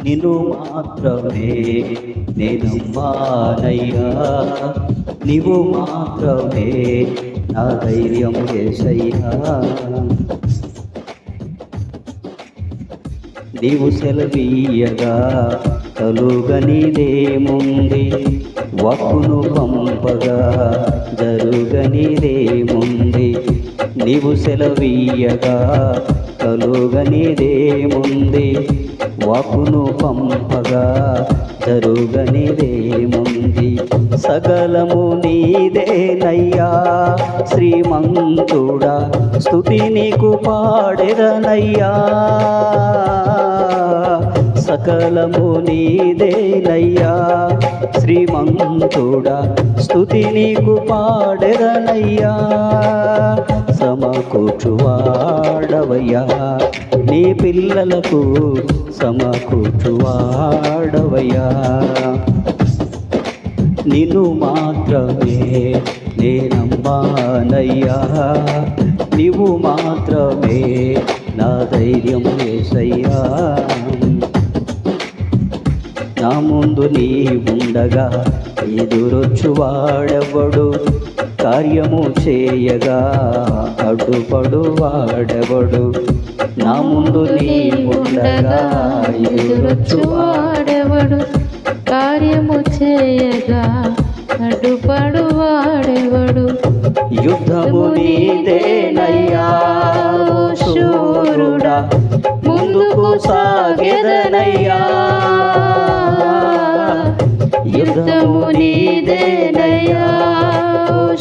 నిన్ను మాత్రమే నేనమ్మానయ్యా, నీవు మాత్రమే నా ధైర్యం యేసయ్యా. నీవు సెలవీయగా కలుగనిదేముంది, వక్కును పంపగా జరుగనిదేముంది. నీవు సెలవీయగా కలుగనిదేముంది, వక్కును పంపగా జరుగనిదేముంది. సకలము నీదేనయ్యా శ్రీమంతుడా, స్తుతి నీకు పాడెదనయ్యా. సకలము నీదేనయ్యా శ్రీమంతుడా, స్తుతి నీకు పాడెదనయ్యా. సమకూర్చువాడవయ్యా నీ పిల్లలకు, సమకూర్చువాడవయ్యా. నిన్ను మాత్రమే నేనమ్మానయ్యా, నీవు మాత్రమే నా ధైర్యం యేసయ్యా. నా ముందు నీ ఉండగా ఎదురొచ్చువాడెవడు, కార్యము చేయగా అడ్డుపడువాడెవడు. నా ముందు నీ ఉండగా ఎదురొచ్చువాడెవడు, కార్యము చేయగా అడ్డుపడువాడెవడు. యుద్ధము నీదేనయ్యా శూరుడా, ముందుకు సాగెదనయ్యా. యుద్ధము నీదేనయ్యా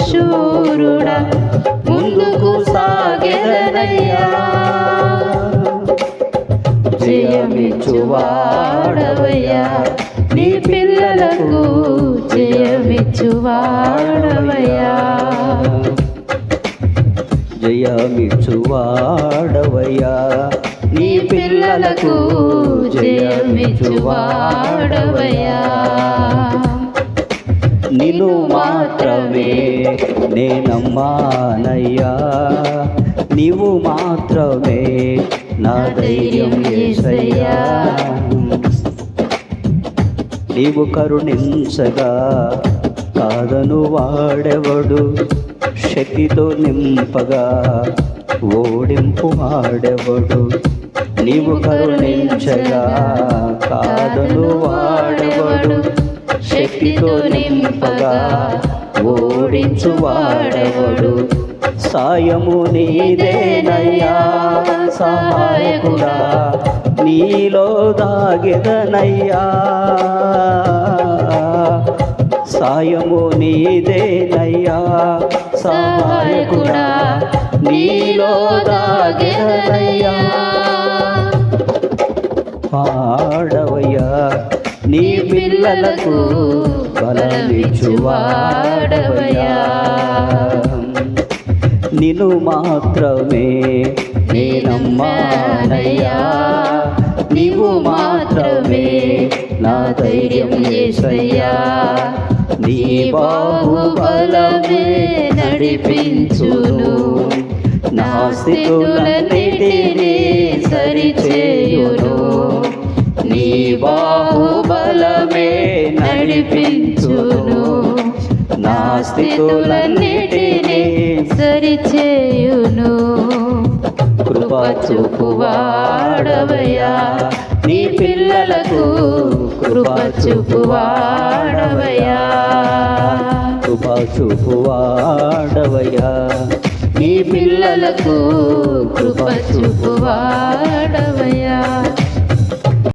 శూరుడా, ముందుకు సాగెదనయ్యా. జయమిచ్చువాడవయ్యా నీ పిల్లలకు, జయమిచ్చువాడవయ్యా. జయమిచ్చువాడవయ్యా నీ పిల్లలకు, జయమిచ్చువాడవయ్యా. నిన్ను మాత్రమే నేనమ్మానయ్యా, నీవు మాత్రమే నా ధైర్యం యేసయ్యా. నీవు కరుణించగా కాదను వాడెవడు, శక్తితో నింపగా ఓడింపు వాడెవడు. నీవు కరుణించగా కాదను వాడెవడు, శక్తితో నింపగా ఓడించు వాడెవడు. సాయము నీదేనయ్యా సహాయకుడా, నీలో దాగెదనయ్యా. సాయము నీదేనయ్యా సహాయకుడా, నీలో దాగెదనయ్యా. పాడవయ్యా నీ పిల్లలకు, బలమిచ్చువాడవయ్యా. నిన్ను మాత్రమే నేనమ్మానయ్యా, నీవు మాత్రమే నా ధైర్యం యేసయ్యా. నీ బాహుబలమే నడిపించును, నా స్థితులన్నిటినీ సరిచేయును. నీ బాహుబలమే నడిపించును, నా స్థితులన్నిటినీ సరిచేయును. కృప చూపువాడవయ్యా నీ పిల్లలకు, కృప చూపువాడవయ్యా. కృప చూపువాడవయ్యా నీ పిల్లలకు, కృప చూపువాడవయ్యా.